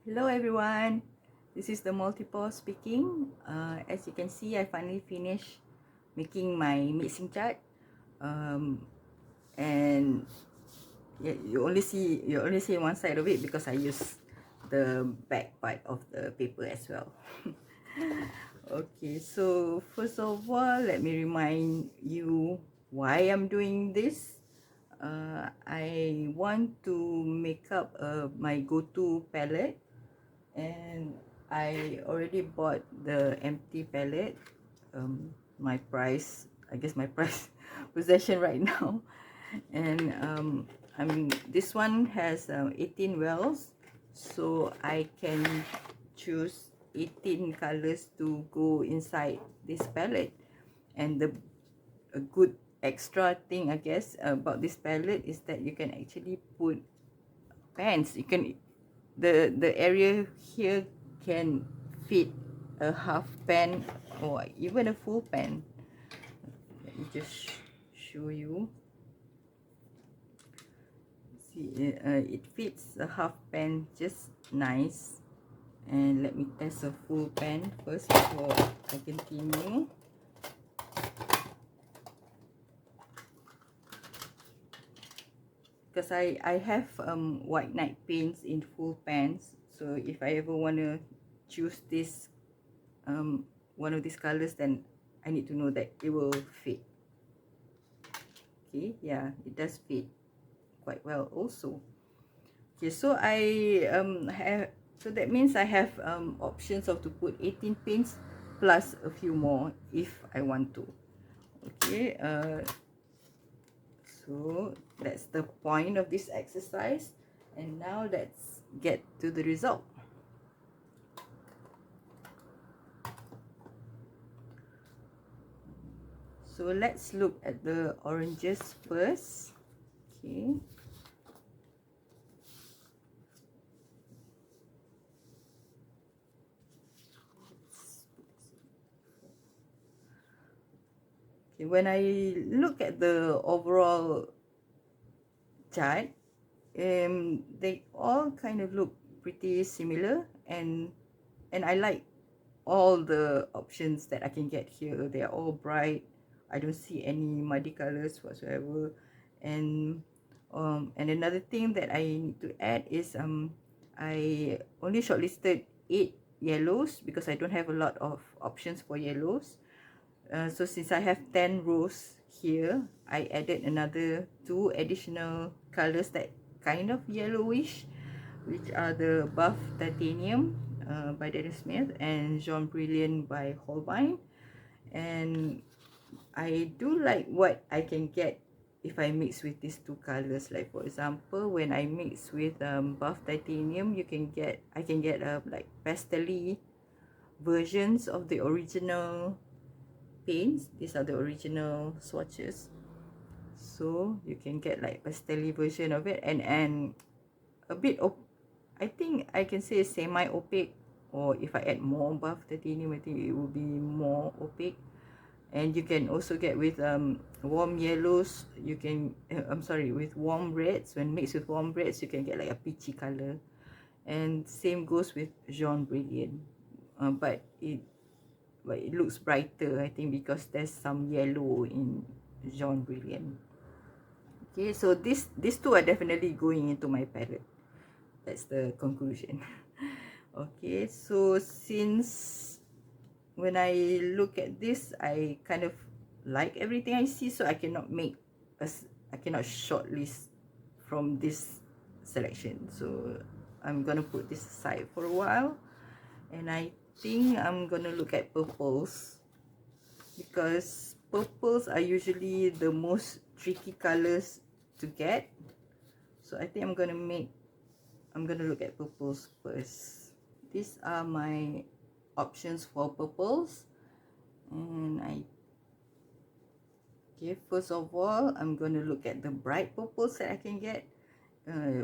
Hello everyone, this is the multiple speaking. As you can see, I finally finished making my mixing chart, and yeah, you only see one side of it because I use the back part of the paper as well. Okay, so first of all, let me remind you why I'm doing this. I want to make up my go-to palette, and I already bought the empty palette. My price, I guess my price possession right now, and this one has 18 wells, so I can choose 18 colors to go inside this palette. And the a good extra thing, I guess, about this palette is that you can actually put pans. You can the area here can fit a half pan or even a full pan. Let me just show you. See, it fits a half pan just nice. And let me test a full pan first before I continue. Because I have white night paints in full pans, so if I ever want to choose this one of these colors, then I need to know that it will fit. Okay, yeah, it does fit quite well also. Okay, so I have, so that means I have options of to put 18 pins plus a few more if I want to. Okay, so that's the point of this exercise, and now let's get to the result. So let's look at the oranges first. Okay, okay, when I look at the overall chart, they all kind of look pretty similar, and I like all the options that I can get here. They are all bright. I don't see any muddy colors whatsoever. And another thing that I need to add is I only shortlisted 8 yellows because I don't have a lot of options for yellows. So since I have 10 rows here, I added another 2 additional colors that kind of yellowish, which are the Buff Titanium by Daniel Smith and Jaune Brilliant by Holbein. And I do like what I can get if I mix with these 2 colors. Like for example, when I mix with Buff Titanium, I can get like pastel-y versions of the original paints. These are the original swatches, so you can get like pastel version of it, and a bit of, I think I can say semi opaque, or if I add more Buff Titanium, I think it will be more opaque. And you can also get with warm yellows, you can I'm sorry, with warm reds. When mixed with warm reds, you can get like a peachy color, and same goes with Jaune Brilliant, but it looks brighter, I think, because there's some yellow in Jaune Brilliant. Okay, so these 2 are definitely going into my palette. That's the conclusion. Okay, so since when I look at this, I kind of like everything I see, so I cannot shortlist from this selection. So I'm gonna put this aside for a while, and I think I'm gonna look at purples, because purples are usually the most tricky colors to get. So I think I'm gonna look at purples first. These are my options for purples, and first of all, I'm gonna look at the bright purples that I can get,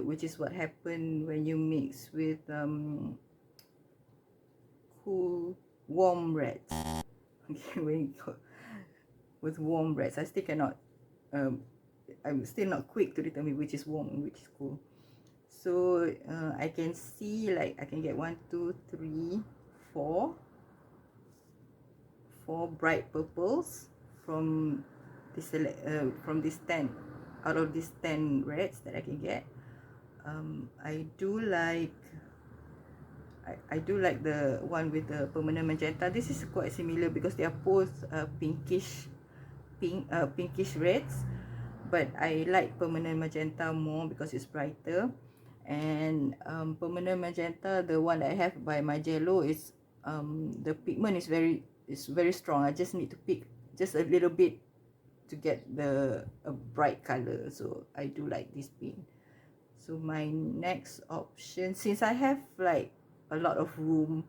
which is what happened when you mix with cool warm reds. Okay, when you go with warm reds, I'm still not quick to determine which is warm and which is cool. So I can see like I can get 1, 2, 3, 4 bright purples from this from this 10 out of these 10 reds that I can get. I do like the one with the permanent magenta. This is quite similar because they are both pinkish reds, but I like permanent magenta more because it's brighter. And permanent magenta, the one that I have by Magello, is the pigment is very strong. I just need to pick just a little bit to get a bright color. So I do like this paint. So my next option, since I have like a lot of room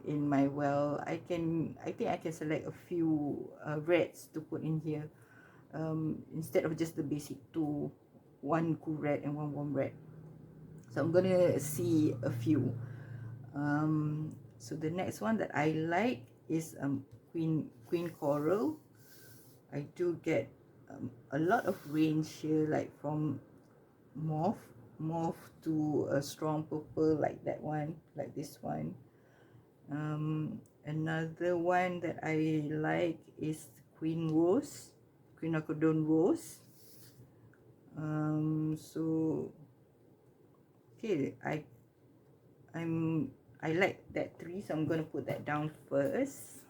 in my well, I think I can select a few reds to put in here, instead of just the basic two, one cool red and one warm red. So I'm gonna see a few. So the next one that I like is queen coral. I do get a lot of range here, like from mauve to a strong purple, like that one, like this one. Another one that I like is queen acordone rose. So okay, I like that three, so I'm gonna put that down first.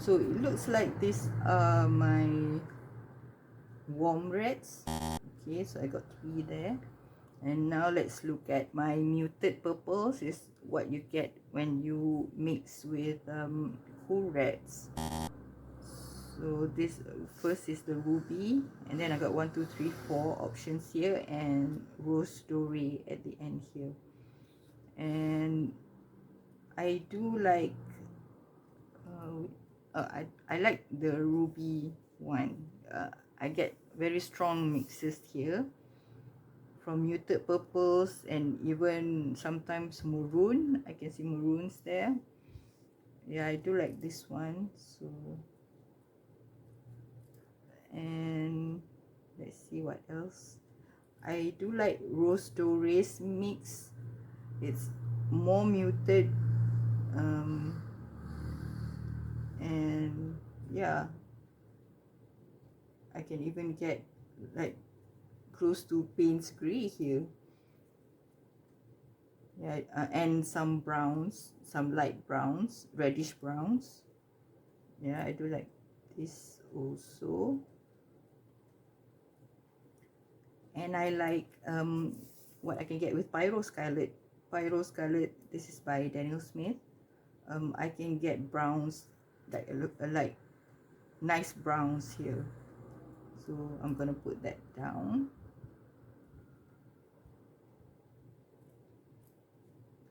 So it looks like these are my warm reds. Okay, so I got 3 there. And now let's look at my muted purples. Is what you get when you mix with cool reds. So this first is the ruby, and then I got 1, 2, 3, 4 options here, and rose doré at the end here. And I do like I like the ruby one. I get very strong mixes here from muted purples and even sometimes maroon. I can see maroons there. Yeah, I do like this one. So, and let's see what else. I do like rose doré's mix. It's more muted, and yeah, I can even get like close to Payne's gray here. Yeah, and some browns, some light browns, reddish browns. Yeah, I do like this also. And I like what I can get with Pyro Scarlet. This is by Daniel Smith. I can get browns that look like nice browns here. So I'm gonna put that down.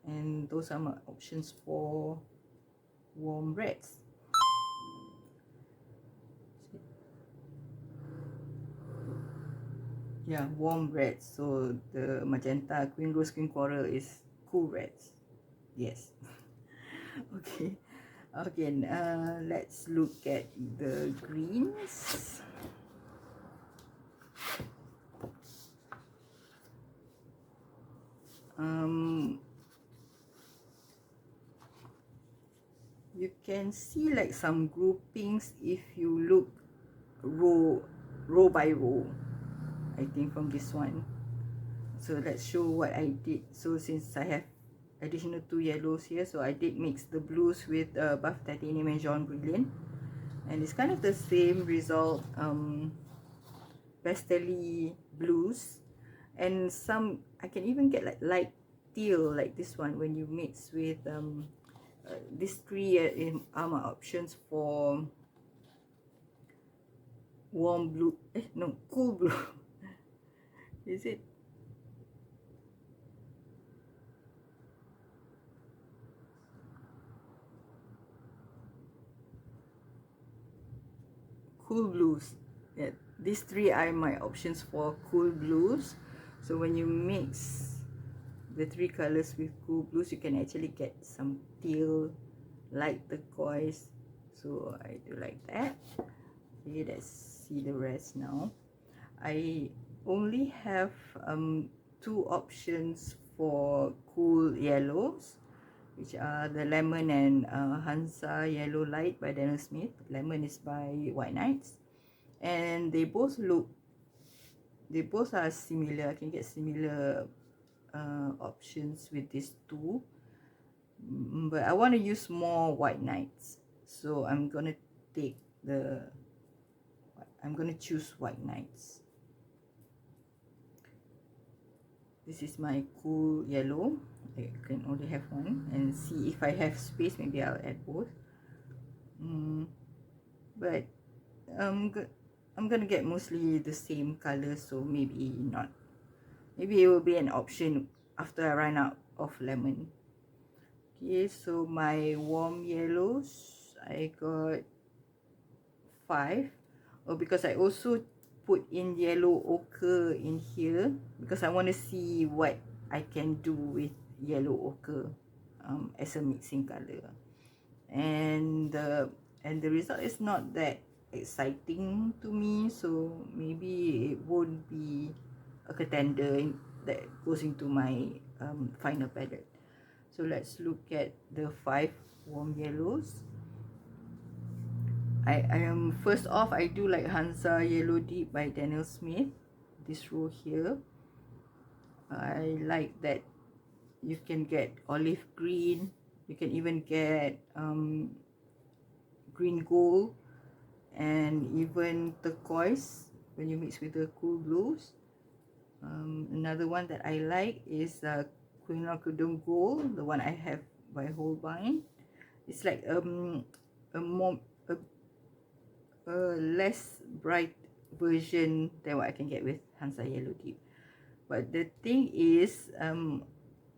And those are my options for warm reds. Yeah, warm reds. So the magenta, queen rose, queen coral is cool reds. Yes. Okay. Okay, let's look at the greens. You can see like some groupings if you look row by row, I think, from this one. So let's show what I did. So since I have additional 2 yellows here, so I did mix the blues with buff titanium and jaune brilliant, and it's kind of the same result, pastel-y blues, and some I can even get like light teal like this one when you mix with these 3 are my options for warm blue, no, cool blue. Is it? Cool blues. Yeah, these three are my options for cool blues. So when you mix the three colors with cool blues, you can actually get some teal, light turquoise. So I do like that. Okay, let's see the rest now. I only have two options for cool yellows, which are the lemon and Hansa Yellow Light by Daniel Smith. Lemon is by White Knights, and they both are similar. I can get similar options with these two, but I want to use more White Knights, so I'm gonna choose White Knights. This is my cool yellow. I can only have one, and see if I have space, maybe I'll add both. But I'm gonna get mostly the same color, so maybe not. Maybe it will be an option after I run out of lemon. Okay, so my warm yellows, I got 5. Oh, because I also put in yellow ochre in here, because I want to see what I can do with yellow ochre as a mixing color. And the result is not that exciting to me, so maybe it won't be a contender that goes into my final palette. So let's look at the 5 warm yellows. I am first off, I do like Hansa Yellow Deep by Daniel Smith. This row here, I like that you can get olive green, you can even get green gold, and even turquoise when you mix with the cool blues. Another one that I like is Quinacridone Gold, the one I have by Holbein. It's like a more a less bright version than what I can get with Hansa Yellow Deep. But the thing is,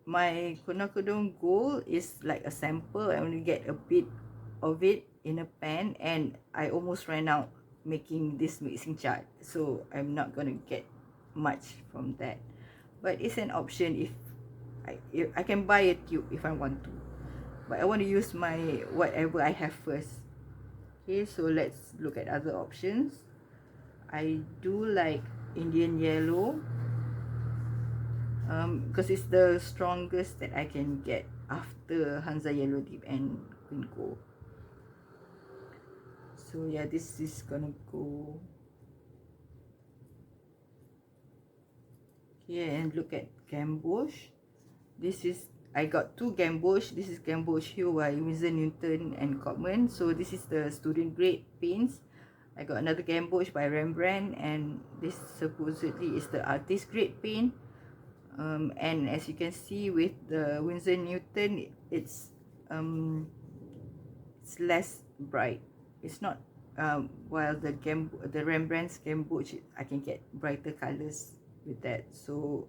my Quinacridone Gold is like a sample. I only get a bit of it in a pan, and I almost ran out making this mixing chart, so I'm not gonna get much from that. But it's an option if I can buy a tube if I want to, but I want to use my whatever I have first. Okay, so let's look at other options. I do like Indian Yellow, because it's the strongest that I can get after Hansa Yellow Deep and Queen Gold. So yeah, this is gonna go here. And look at Gamboge. This is, I got two Gamboge. This is Gamboge Hue by Winsor Newton and Cotman. So this is the student grade paints. I got another Gamboge by Rembrandt, and this supposedly is the artist grade paint. And as you can see with the Winsor Newton, it's less bright. It's not while the Rembrandt's Gamboge, I can get brighter colors with that. So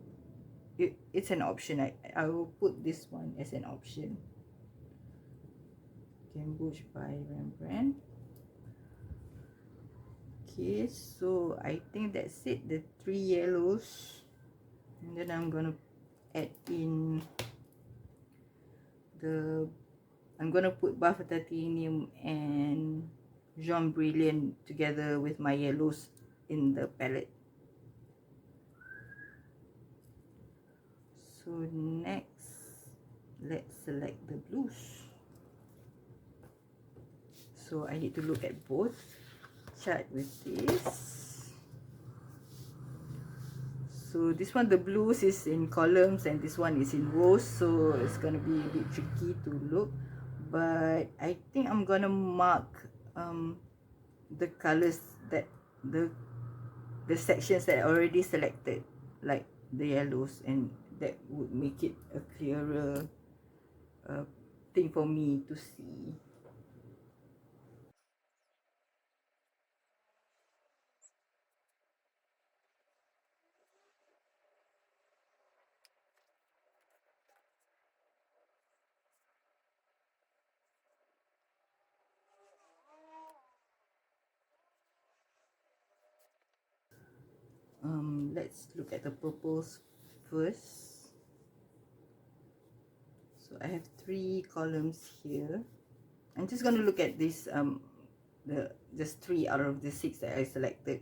it's an option. I will put this one as an option. Gamboge by Rembrandt. Okay, so I think that's it, the 3 yellows. And then I'm gonna add in I'm gonna put Buff Titanium and Jaune Brilliant together with my yellows in the palette. So next, let's select the blues. So I need to look at both chart with this. So this one, the blues is in columns, and this one is in rows, so it's gonna be a bit tricky to look. But I think I'm gonna mark the colors that the sections that I already selected, like the yellows, and that would make it a clearer thing for me to see. let's look at the purples first. So I have 3 columns here. I'm just going to look at this just 3 out of the 6 that I selected,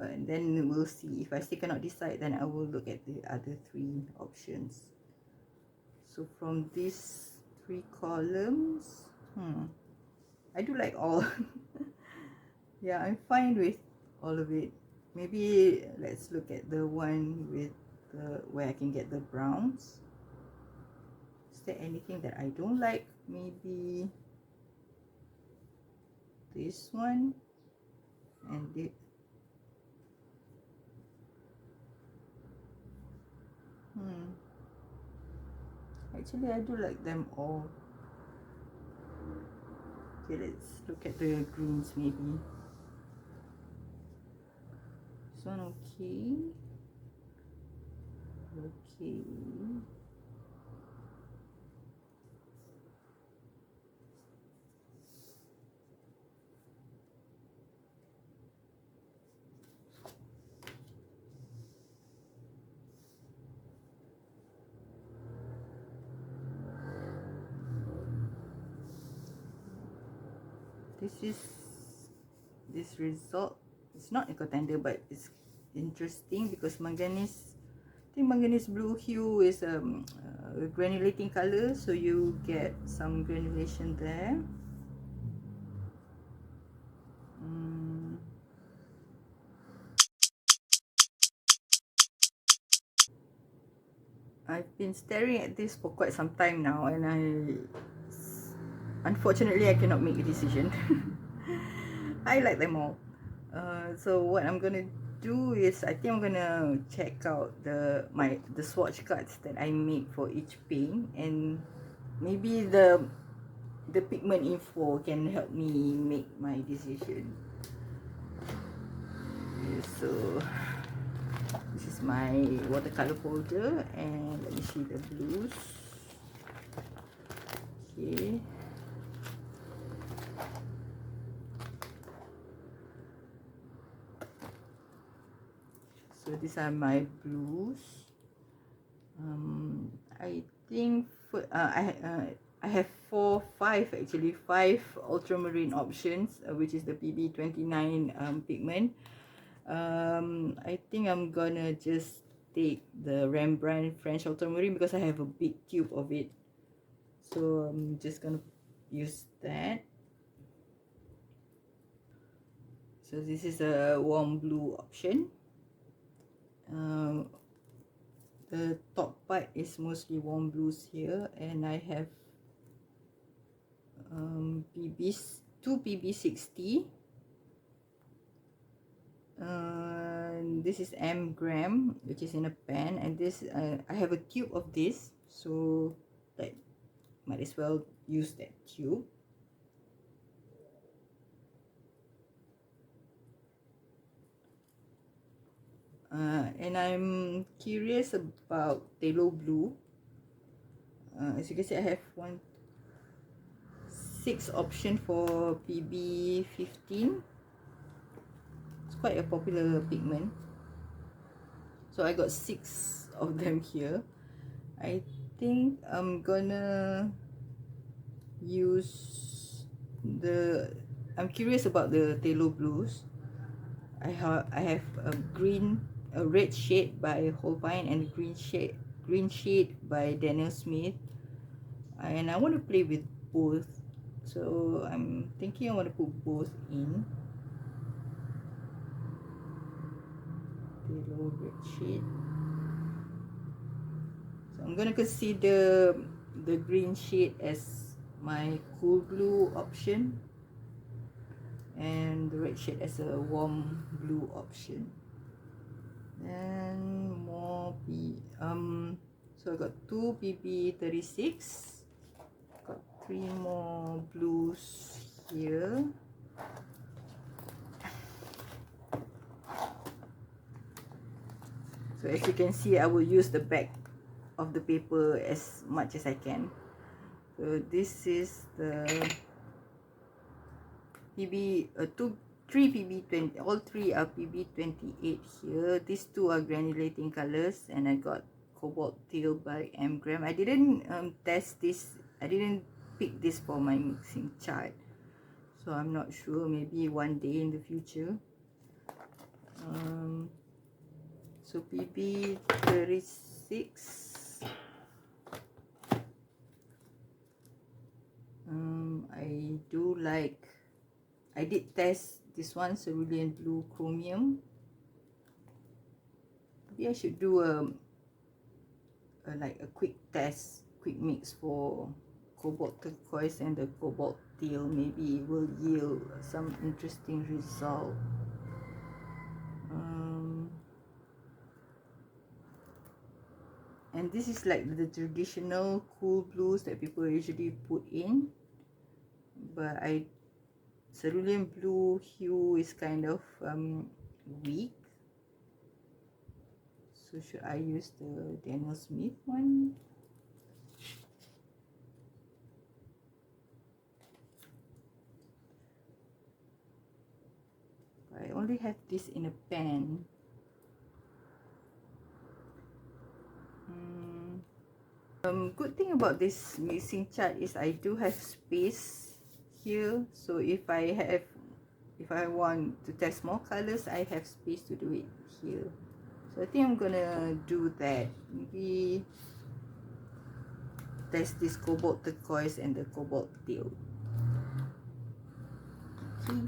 and then we'll see. If I still cannot decide, then I will look at the other 3 options. So from these 3 columns, I do like all. Yeah, I'm fine with all of it. Maybe let's look at the one with the where I can get the browns. Is there anything that I don't like? Maybe this one and the actually I do like them all. Okay, let's look at the greens maybe. This one okay. Okay. This result, it's not a contender, but it's interesting because manganese, I think manganese blue hue is a granulating color, so you get some granulation there. I've been staring at this for quite some time now, and unfortunately I cannot make a decision. I like them all. So what I'm gonna do is, I think I'm gonna check out the swatch cards that I made for each paint, and maybe the pigment info can help me make my decision. Okay, so this is my watercolor folder, and let me see the blues. Okay. So these are my blues. I think I have 5 actually, 5 ultramarine options, which is the PB29 pigment. I think I'm gonna just take the Rembrandt French ultramarine because I have a big tube of it, so I'm just gonna use that. So this is a warm blue option. The top part is mostly warm blues here, and I have two PB60. This is M gram, which is in a pan, and this I have a tube of this, so like might as well use that tube. And I'm curious about phthalo blue. As you can see, I have 6 options for PB15. It's quite a popular pigment, so I got 6 of them here. I think I'm gonna use I'm curious about the phthalo blues. I have a red shade by Holbein, and green shade by Daniel Smith, and I want to play with both, so I'm thinking I want to put both in. Phthalo red shade. So I'm gonna consider the green shade as my cool blue option, and the red shade as a warm blue option. And more so I got 2 PB36, got 3 more blues here. So as you can see, I will use the back of the paper as much as I can. So this is the 2 all three are PB28 here. These two are granulating colors, and I got Cobalt Teal by Gram. I didn't test this. I didn't pick this for my mixing chart, so I'm not sure. Maybe one day in the future. So PB36. I do like. I did test this one, Cerulean Blue Chromium. Maybe I should do like a quick test, quick mix for Cobalt Turquoise and the Cobalt Teal. Maybe it will yield some interesting result. And this is like the traditional cool blues that people usually put in, but Cerulean Blue hue is kind of weak. So should I use the Daniel Smith one? I only have this in a pan. Good thing about this mixing chart is I do have space here, so if I want to test more colors, I have space to do it here. So I think I'm gonna do that. Maybe test this Cobalt Turquoise and the Cobalt Teal. Okay.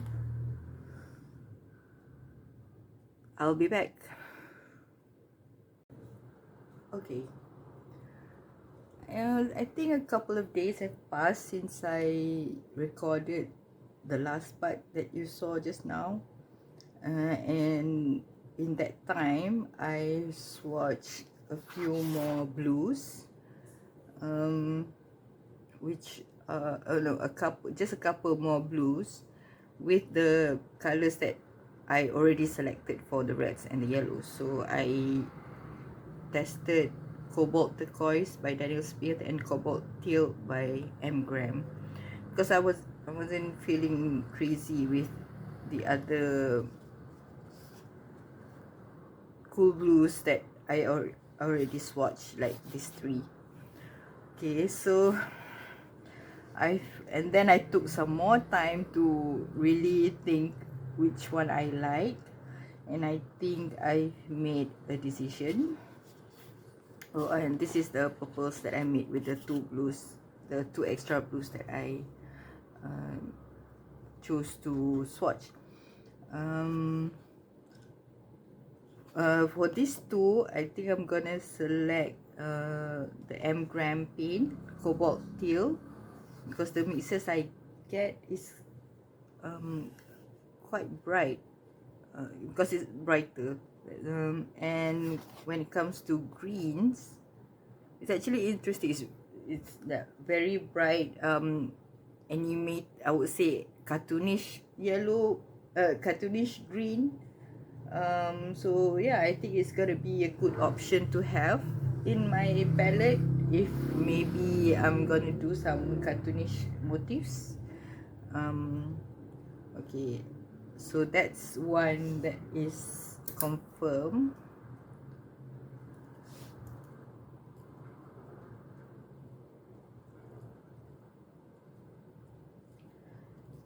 I'll be back. Okay. I think a couple of days have passed since I recorded the last part that you saw just now, and in that time I swatched a few more blues, which no, just a couple more blues with the colors that I already selected for the reds and the yellows. So I tested Cobalt Turquoise by Daniel Smith and Cobalt Teal by Gram, because I wasn't feeling crazy with the other cool blues that I already swatched, like these three. Okay, so and then I took some more time to really think which one I like, and I think I made a decision. Oh, and this is the purples that I made with the two blues, the two extra blues that I chose to swatch. For these two, I think I'm gonna select the Gram paint, Cobalt Teal, because the mixes I get is quite bright, because it's brighter. And when it comes to greens, it's actually interesting. It's that very bright, animate, I would say cartoonish yellow, cartoonish green. So yeah, I think it's gonna be a good option to have in my palette if maybe I'm gonna do some cartoonish motifs. Okay, so that's one that is confirmed.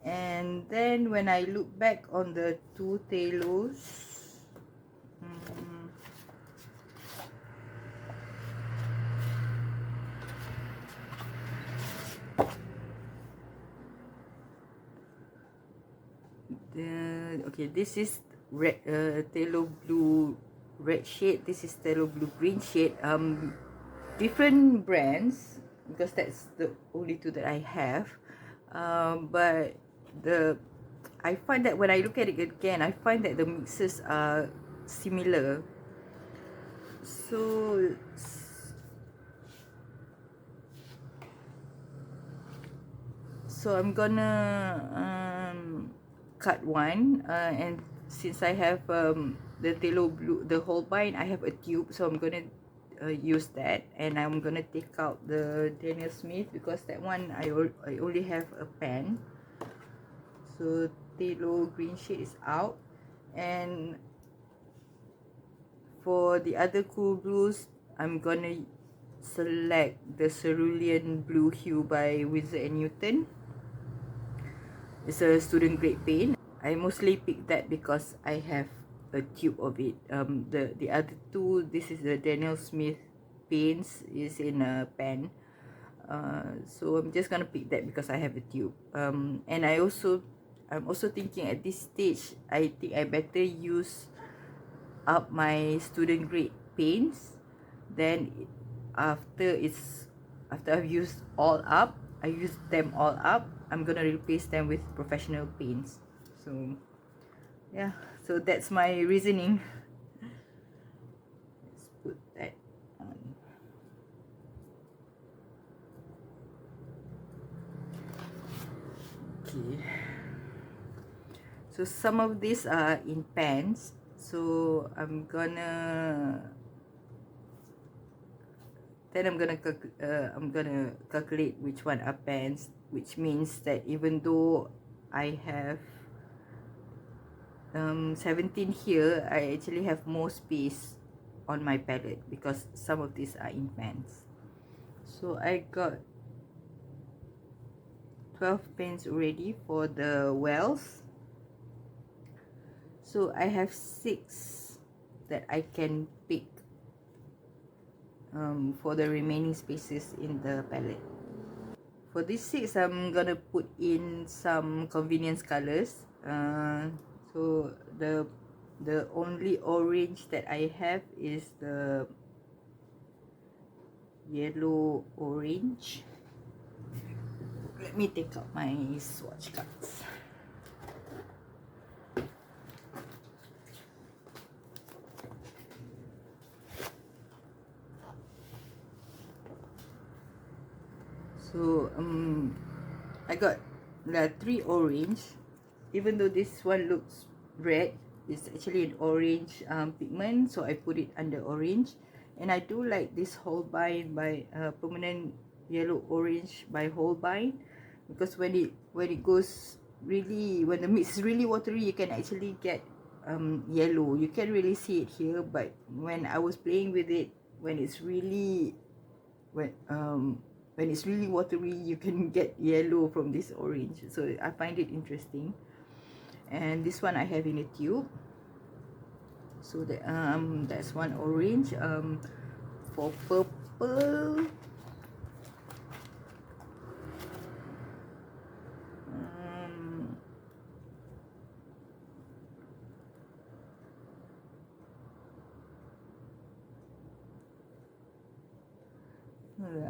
And then when I look back on the two talos, okay, this is red, phthalo blue red shade. This is phthalo blue green shade. Different brands, because that's the only two that I have. But I find that when I look at it again, I find that the mixes are similar. So I'm gonna cut one, and since I have the phthalo blue, the Holbein, I have a tube, so I'm gonna use that, and I'm gonna take out the Daniel Smith because that one I only have a pan. So phthalo green shade is out, and for the other cool blues, I'm gonna select the cerulean blue hue by Winsor & Newton. It's a student grade paint. I mostly pick that because I have a tube of it. The other two, this is the Daniel Smith paints, is in a pan. So I'm just gonna pick that because I have a tube. And I'm also thinking at this stage, I think I better use up my student grade paints. Then after I've used all up, I use them all up, I'm gonna replace them with professional paints. So yeah, so that's my reasoning. Let's put that on. Okay, so some of these are in pans, so I'm gonna calculate which one are pans, which means that even though I have 17 here, I actually have more space on my palette because some of these are in pans. So I got 12 pens already for the wells. So I have 6 that I can pick for the remaining spaces in the palette. For these 6, I'm gonna put in some convenience colors. So the only orange that I have is the yellow orange. Let me take out my swatch cards. So I got 3 orange. Even though this one looks red, it's actually an orange pigment, so I put it under orange. And I do like this Holbein by permanent yellow orange by Holbein, because when it goes really, when the mix is really watery, you can actually get yellow. You can't really see it here, but when I was playing with it, when it's really watery, you can get yellow from this orange. So I find it interesting. And this one I have in a tube. So that's one orange. For purple,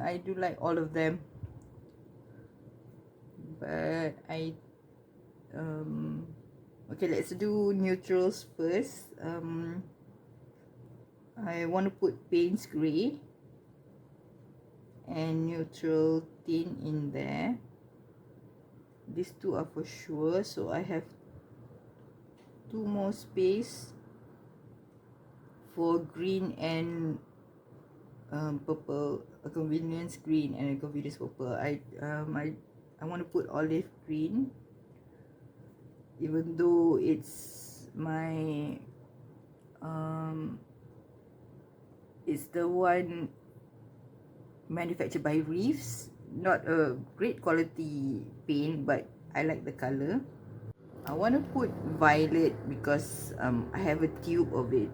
I do like all of them, but okay, let's do neutrals first. I want to put Payne's Grey and neutral tint in there. These two are for sure, so I have 2 more space for green and purple, a convenience green and a convenience purple. I want to put olive green, even though it's my it's the one manufactured by Reeves. Not a great quality paint, but I like the color. I want to put violet because I have a tube of it.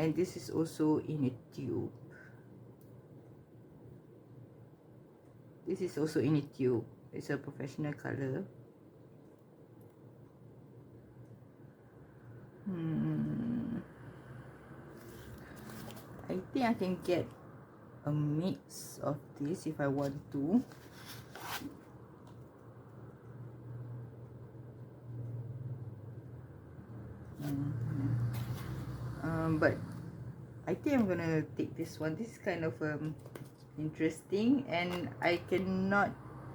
And this is also in a tube. This is also in a tube. It's a professional color. I think I can get a mix of this if I want to. But I think I'm gonna take this one. This is kind of interesting, and I cannot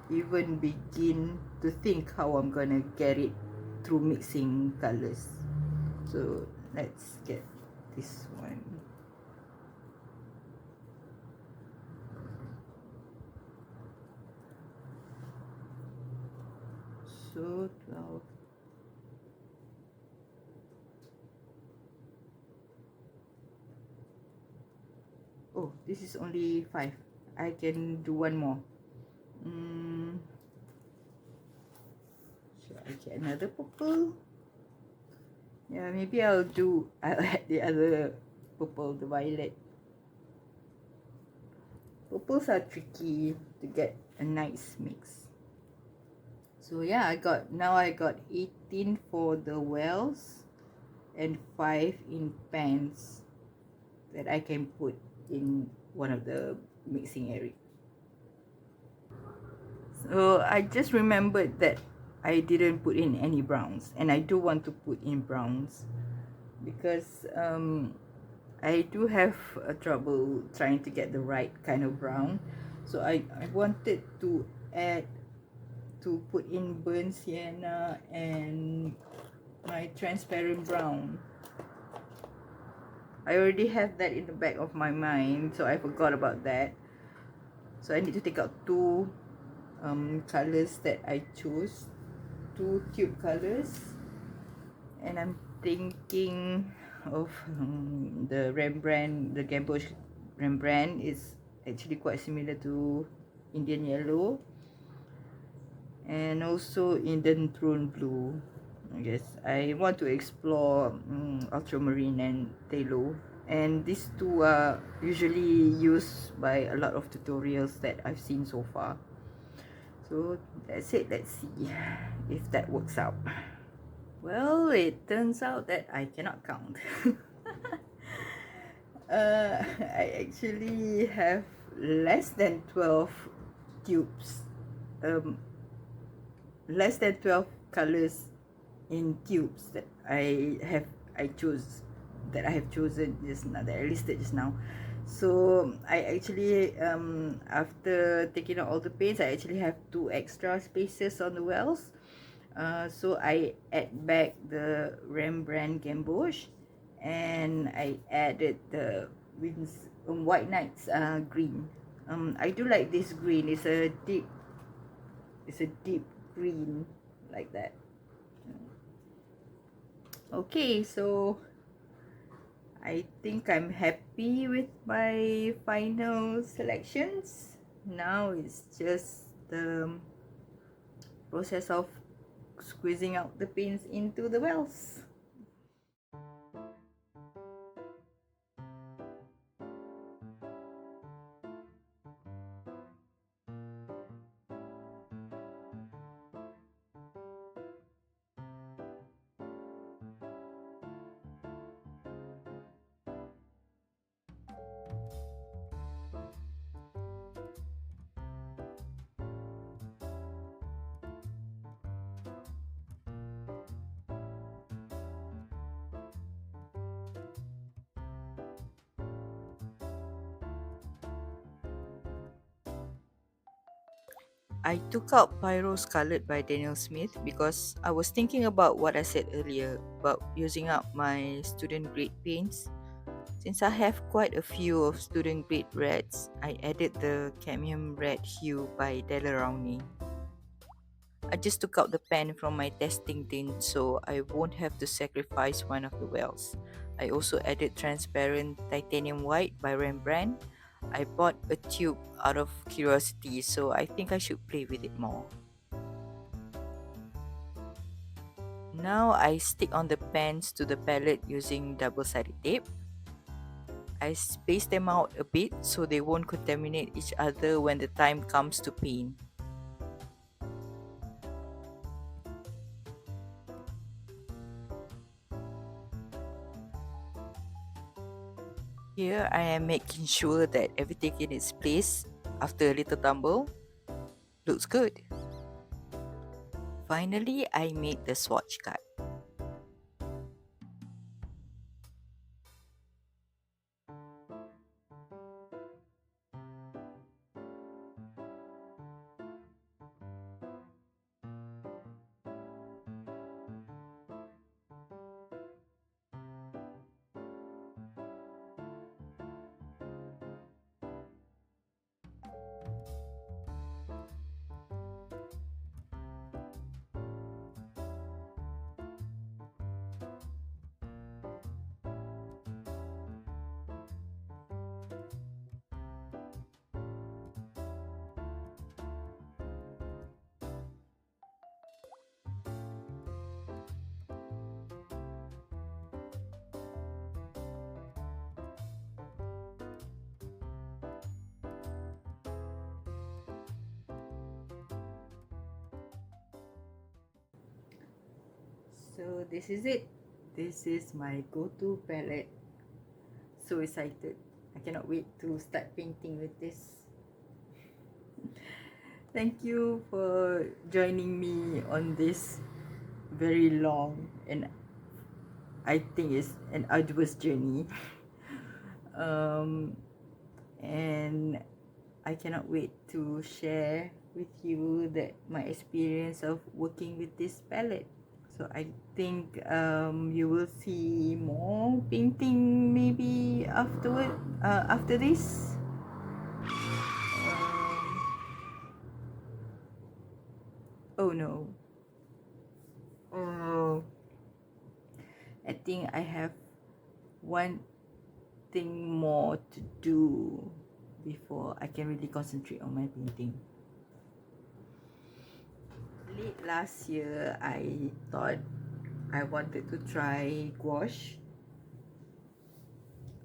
even begin to think how I'm gonna get it through mixing colors. So let's get this one. So 12. Oh, this is only 5. I can do one more. Should I get another purple? Yeah, maybe I'll add the other purple, the violet. Purples are tricky to get a nice mix. So yeah, now I got 18 for the wells and 5 in pans that I can put in one of the mixing area. So I just remembered that I didn't put in any browns, and I do want to put in browns because I do have trouble trying to get the right kind of brown. So I wanted to put in burnt sienna and my transparent brown. I already have that in the back of my mind, so I forgot about that. So I need to take out two colors that I chose, two tube colors, and I'm thinking of the Rembrandt, the gouache Rembrandt is actually quite similar to Indian yellow, and also Indian throne blue. I guess I want to explore ultramarine and phthalo, and these two are usually used by a lot of tutorials that I've seen so far. So that's it. Let's see if that works out. Well, it turns out that I cannot count. I actually have less than 12 tubes, less than 12 colors in tubes that I chose, that I have chosen just now, that I listed just now. So I actually after taking out all the paints, I actually have 2 extra spaces on the wells. So I add back the Rembrandt gouache, and I added the White Nights green. I do like this green. It's a deep green like that. Okay, so I think I'm happy with my final selections. Now it's just the process of squeezing out the paints into the wells. I took out Pyro Scarlet by Daniel Smith because I was thinking about what I said earlier about using up my student grade paints. Since I have quite a few of student grade reds, I added the cadmium red hue by Della Rowney. I just took out the pen from my testing tin so I won't have to sacrifice one of the wells. I also added transparent titanium white by Rembrandt. I bought a tube out of curiosity, so I think I should play with it more. Now I stick on the pens to the palette using double-sided tape. I space them out a bit so they won't contaminate each other when the time comes to paint. Here I am making sure that everything in its place after a little tumble. Looks good. Finally, I made the swatch card. So this is it. This is my go-to palette. So excited. I cannot wait to start painting with this. Thank you for joining me on this very long and I think it's an arduous journey. And I cannot wait to share with you that my experience of working with this palette. So I think you will see more painting maybe after this. Oh no. Oh, I think I have one thing more to do before I can really concentrate on my painting. Late last year, I thought I wanted to try gouache.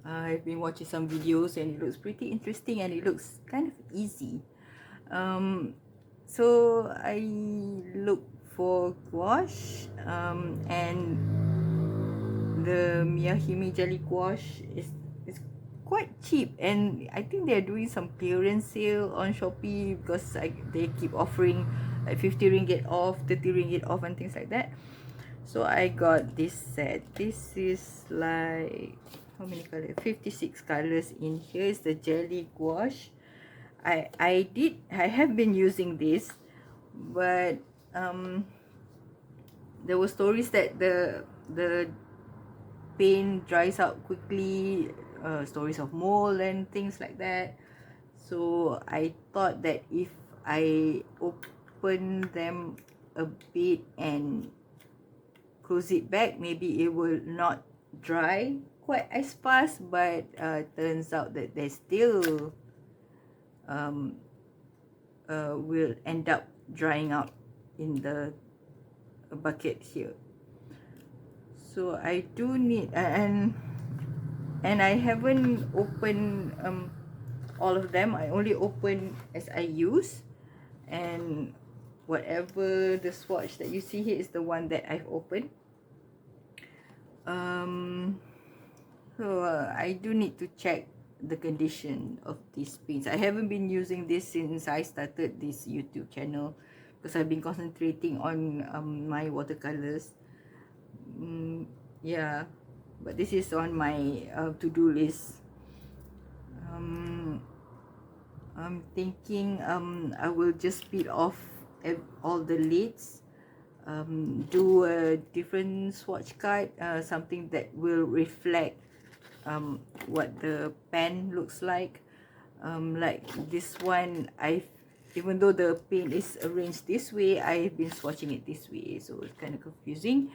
I've been watching some videos and it looks pretty interesting and it looks kind of easy. So I looked for gouache and the Miyahime jelly gouache is quite cheap, and I think they're doing some clearance sale on Shopee because they keep offering like 50 ringgit off, 30 ringgit off and things like that. So I got this set. This is like how many colors? 56 colors in here. Is the jelly gouache. I have been using this, but there were stories that the paint dries out quickly, stories of mold and things like that. So I thought that if I open them a bit and close it back, maybe it will not dry quite as fast, but turns out that they still will end up drying out in the bucket here. So I do need and I haven't opened all of them. I only open as I use, and whatever the swatch that you see here is the one that I've opened. So I do need to check the condition of these paints. I haven't been using this since I started this YouTube channel because I've been concentrating on my watercolors. Yeah, but this is on my to-do list. I'm thinking I will just peel off all the lids, do a different swatch card, something that will reflect what the pen looks like. Like this one, even though the paint is arranged this way, I've been swatching it this way, so it's kind of confusing.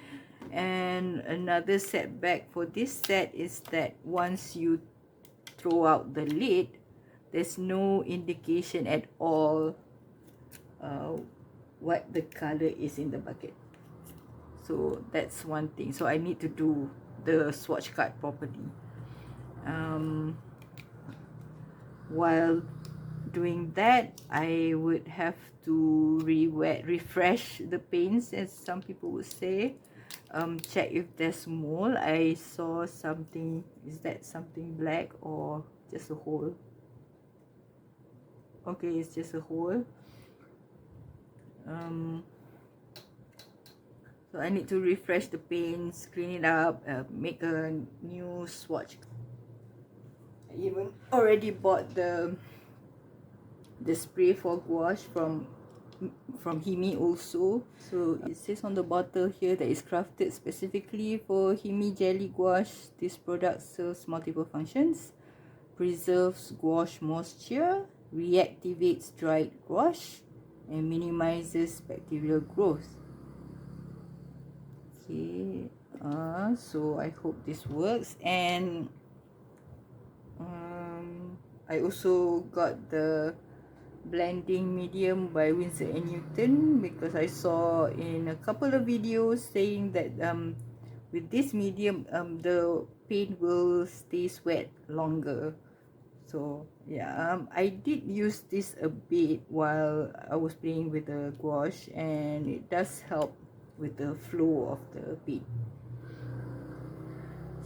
And another setback for this set is that once you throw out the lid, there's no indication at all what the color is in the bucket. So that's one thing. So I need to do the swatch card properly. While doing that, I would have to refresh the paints, as some people would say. Check if there's mold. I saw something. Is that something black or just a hole? Okay, it's just a hole. So I need to refresh the paints, clean it up, make a new swatch. I even already bought the spray for gouache from Hime also. So it says on the bottle here that it's crafted specifically for Hime jelly gouache. This product serves multiple functions: preserves gouache moisture, reactivates dried gouache, and minimizes bacterial growth. Okay, so I hope this works. And I also got the blending medium by Winsor & Newton because I saw in a couple of videos saying that with this medium the paint will stay wet longer. So yeah, I did use this a bit while I was playing with the gouache, and it does help with the flow of the paint.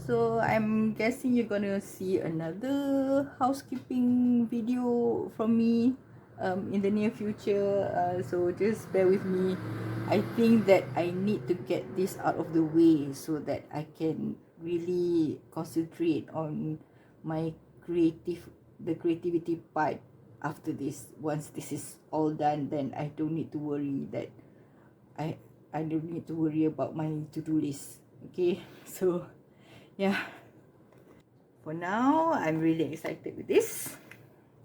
So I'm guessing you're gonna see another housekeeping video from me in the near future. So just bear with me. I think that I need to get this out of the way so that I can really concentrate on my the creativity part after this. Once this is all done, then I don't need to worry that I I don't need to worry about my to-do list. Okay, so yeah, for now I'm really excited with this.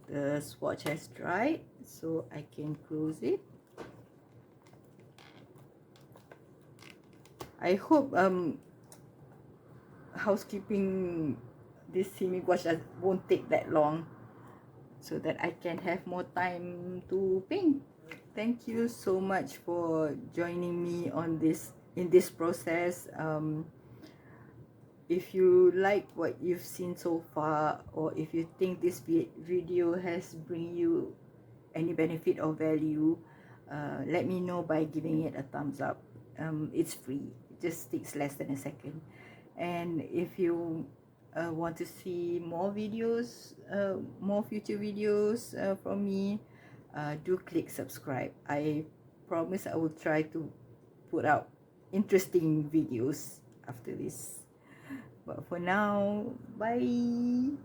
The swatch has dried, so I can close it. I hope housekeeping this semi gouache won't take that long, so that I can have more time to paint. Thank you so much for joining me on this process. If you like what you've seen so far, or if you think this video has bring you any benefit or value, let me know by giving it a thumbs up. It's free, it just takes less than a second. And if you want to see more videos, more future videos from me, do click subscribe. I promise I will try to put out interesting videos after this. But for now, bye.